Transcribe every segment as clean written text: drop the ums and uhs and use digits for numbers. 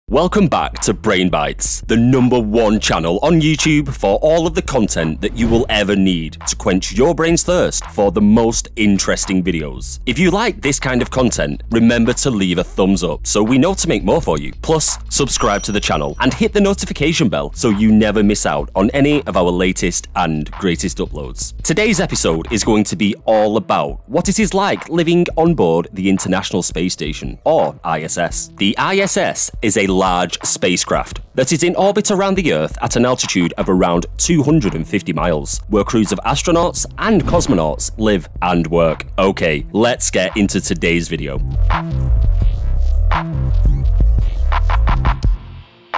Welcome back to Brain Bites, the #1 channel on YouTube for all of the content that you will ever need to quench your brain's thirst for the most interesting videos. If you like this kind of content, remember to leave a thumbs up so we know to make more for you. Plus, subscribe to the channel and hit the notification bell so you never miss out on any of our latest and greatest uploads. Today's episode is going to be all about what it is like living on board the International Space Station, or ISS. The ISS is a large spacecraft that is in orbit around the Earth at an altitude of around 250 miles, where crews of astronauts and cosmonauts live and work. Okay, let's get into today's video.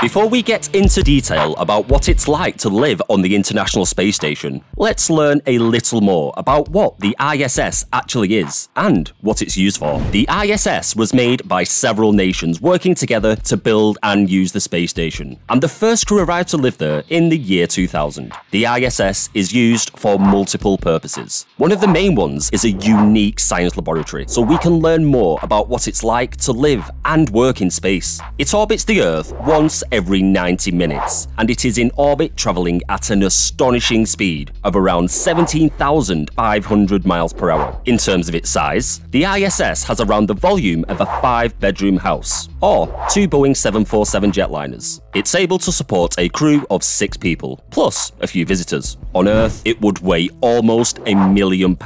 Before we get into detail about what it's like to live on the International Space Station, let's learn a little more about what the ISS actually is and what it's used for. The ISS was made by several nations working together to build and use the space station, and the first crew arrived to live there in the year 2000. The ISS is used for multiple purposes. One of the main ones is a unique science laboratory, so we can learn more about what it's like to live and work in space. It orbits the Earth once every 90 minutes, and it is in orbit traveling at an astonishing speed of around 17,500 miles per hour. In terms of its size, the ISS has around the volume of a 5-bedroom house, or 2 Boeing 747 jetliners. It's able to support a crew of 6 people, plus a few visitors. On Earth, it would weigh almost £1 million.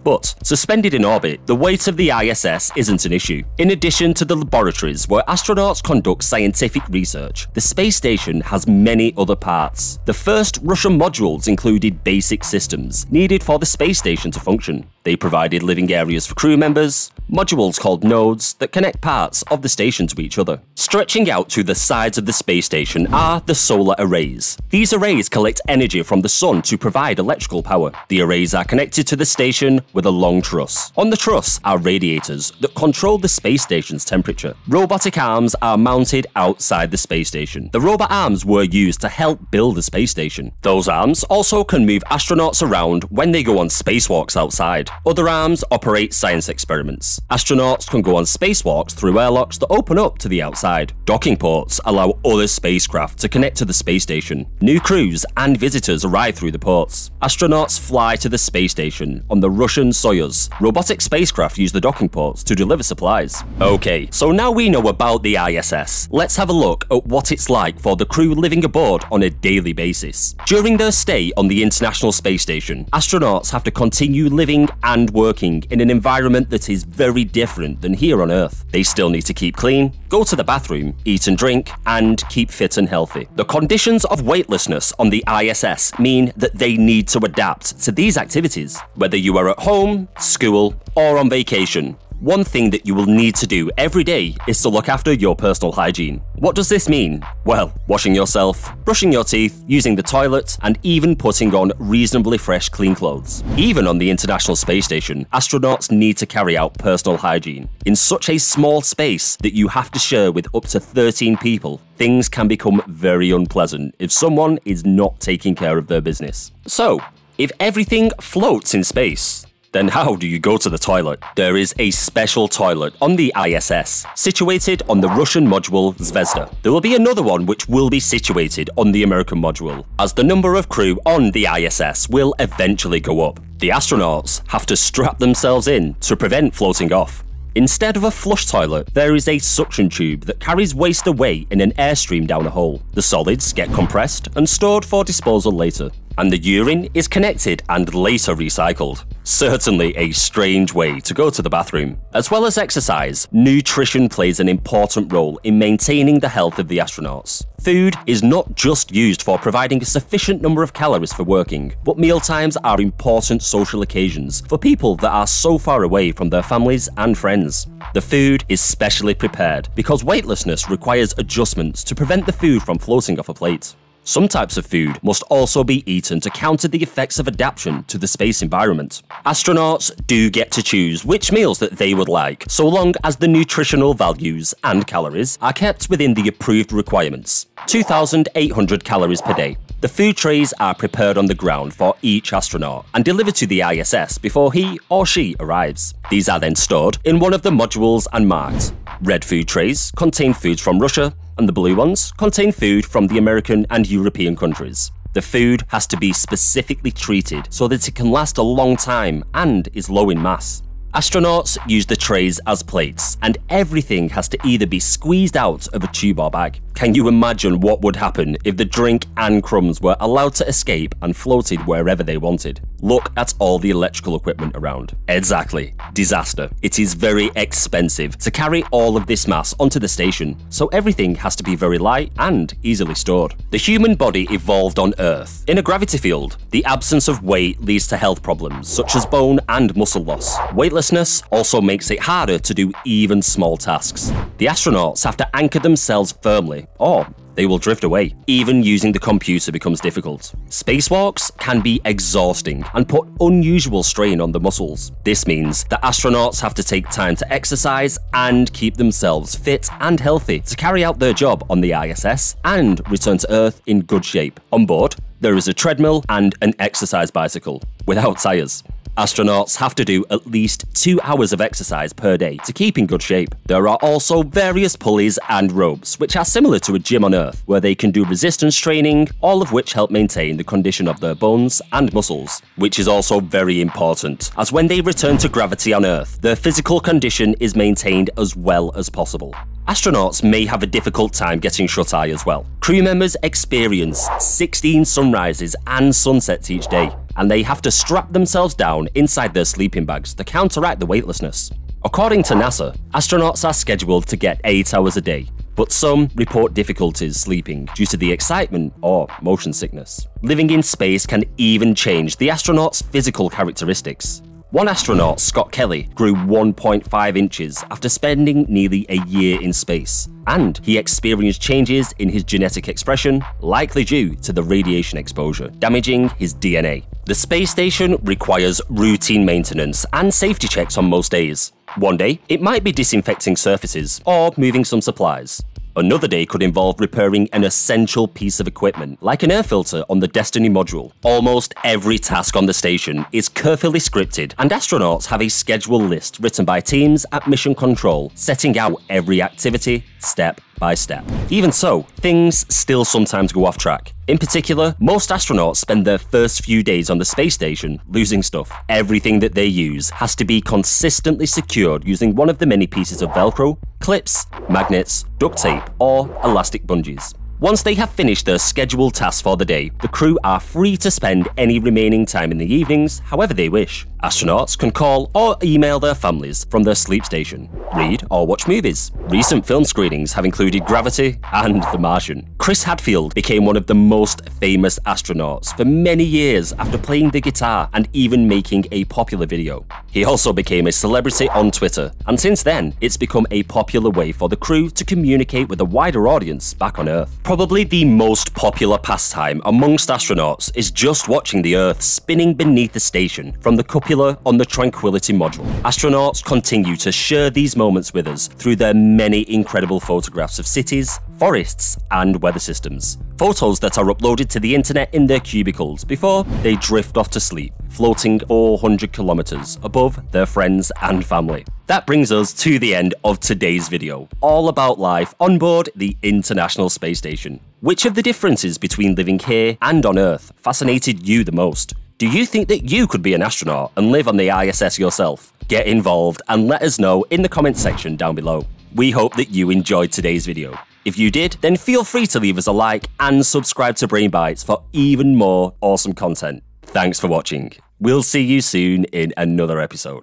But, suspended in orbit, the weight of the ISS isn't an issue. In addition to the laboratories where astronauts conduct scientific research, the space station has many other parts. The first Russian modules included basic systems needed for the space station to function. They provided living areas for crew members, modules called nodes that connect parts of the station to each other. Stretching out to the sides of the space station are the solar arrays. These arrays collect energy from the sun to provide electrical power. The arrays are connected to the station with a long truss. On the truss are radiators that control the space station's temperature. Robotic arms are mounted outside the space station. The robot arms were used to help build the space station. Those arms also can move astronauts around when they go on spacewalks outside. Other arms operate science experiments. Astronauts can go on spacewalks through airlocks that open up to the outside. Docking ports allow other spacecraft to connect to the space station. New crews and visitors arrive through the ports. Astronauts fly to the space station on the Russian Soyuz. Robotic spacecraft use the docking ports to deliver supplies. Okay, so now we know about the ISS. Let's have a look at what it's like for the crew living aboard on a daily basis. During their stay on the International Space Station, astronauts have to continue living and working in an environment that is very different than here on Earth. They still need to keep clean, go to the bathroom, eat and drink, and keep fit and healthy. The conditions of weightlessness on the ISS mean that they need to adapt to these activities, whether you are at home, school, or on vacation. One thing that you will need to do every day is to look after your personal hygiene. What does this mean? Well, washing yourself, brushing your teeth, using the toilet, and even putting on reasonably fresh, clean clothes. Even on the International Space Station, astronauts need to carry out personal hygiene. In such a small space that you have to share with up to 13 people, things can become very unpleasant if someone is not taking care of their business. So, if everything floats in space, then how do you go to the toilet? There is a special toilet on the ISS, situated on the Russian module Zvezda. There will be another one which will be situated on the American module, as the number of crew on the ISS will eventually go up. The astronauts have to strap themselves in to prevent floating off. Instead of a flush toilet, there is a suction tube that carries waste away in an airstream down a hole. The solids get compressed and stored for disposal later, and the urine is connected and later recycled. Certainly a strange way to go to the bathroom. As well as exercise, nutrition plays an important role in maintaining the health of the astronauts. Food is not just used for providing a sufficient number of calories for working, but mealtimes are important social occasions for people that are so far away from their families and friends. The food is specially prepared because weightlessness requires adjustments to prevent the food from floating off a plate. Some types of food must also be eaten to counter the effects of adaptation to the space environment. Astronauts do get to choose which meals that they would like, so long as the nutritional values and calories are kept within the approved requirements. 2,800 calories per day. The food trays are prepared on the ground for each astronaut and delivered to the ISS before he or she arrives. These are then stored in one of the modules and marked. Red food trays contain foods from Russia, and the blue ones contain food from the American and European countries. The food has to be specifically treated so that it can last a long time and is low in mass. Astronauts use the trays as plates, and everything has to either be squeezed out of a tube or bag. Can you imagine what would happen if the drink and crumbs were allowed to escape and floated wherever they wanted? Look at all the electrical equipment around. Exactly. Disaster. It is very expensive to carry all of this mass onto the station, so everything has to be very light and easily stored. The human body evolved on Earth. In a gravity field, the absence of weight leads to health problems such as bone and muscle loss. Weightlessness also makes it harder to do even small tasks. The astronauts have to anchor themselves firmly, or they will drift away. Even using the computer becomes difficult. Spacewalks can be exhausting and put unusual strain on the muscles. This means that astronauts have to take time to exercise and keep themselves fit and healthy to carry out their job on the ISS and return to Earth in good shape. On board, there is a treadmill and an exercise bicycle without tires. Astronauts have to do at least 2 hours of exercise per day to keep in good shape. There are also various pulleys and ropes, which are similar to a gym on Earth, where they can do resistance training, all of which help maintain the condition of their bones and muscles, which is also very important, as when they return to gravity on Earth, their physical condition is maintained as well as possible. Astronauts may have a difficult time getting shut-eye as well. Crew members experience 16 sunrises and sunsets each day, and they have to strap themselves down inside their sleeping bags to counteract the weightlessness. According to NASA, astronauts are scheduled to get 8 hours a day, but some report difficulties sleeping due to the excitement or motion sickness. Living in space can even change the astronaut's physical characteristics. One astronaut, Scott Kelly, grew 1.5 inches after spending nearly a year in space, and he experienced changes in his genetic expression, likely due to the radiation exposure, damaging his DNA. The space station requires routine maintenance and safety checks on most days. One day, it might be disinfecting surfaces or moving some supplies. Another day could involve repairing an essential piece of equipment, like an air filter on the Destiny module. Almost every task on the station is carefully scripted, and astronauts have a schedule list written by teams at Mission Control, setting out every activity step by step. Even so, things still sometimes go off track. In particular, most astronauts spend their first few days on the space station losing stuff. Everything that they use has to be consistently secured using one of the many pieces of Velcro, clips, magnets, duct tape, or elastic bungees. Once they have finished their scheduled tasks for the day, the crew are free to spend any remaining time in the evenings however they wish. Astronauts can call or email their families from their sleep station, read or watch movies. Recent film screenings have included Gravity and The Martian. Chris Hadfield became one of the most famous astronauts for many years after playing the guitar and even making a popular video. He also became a celebrity on Twitter, and since then, it's become a popular way for the crew to communicate with a wider audience back on Earth. Probably the most popular pastime amongst astronauts is just watching the Earth spinning beneath the station from the cupola on the Tranquility module. Astronauts continue to share these moments with us through their many incredible photographs of cities, forests, and weather systems. Photos that are uploaded to the internet in their cubicles before they drift off to sleep, floating 400 kilometers above their friends and family. That brings us to the end of today's video, all about life on board the International Space Station. Which of the differences between living here and on Earth fascinated you the most? Do you think that you could be an astronaut and live on the ISS yourself? Get involved and let us know in the comment section down below. We hope that you enjoyed today's video. If you did, then feel free to leave us a like and subscribe to Brain Bites for even more awesome content. Thanks for watching. We'll see you soon in another episode.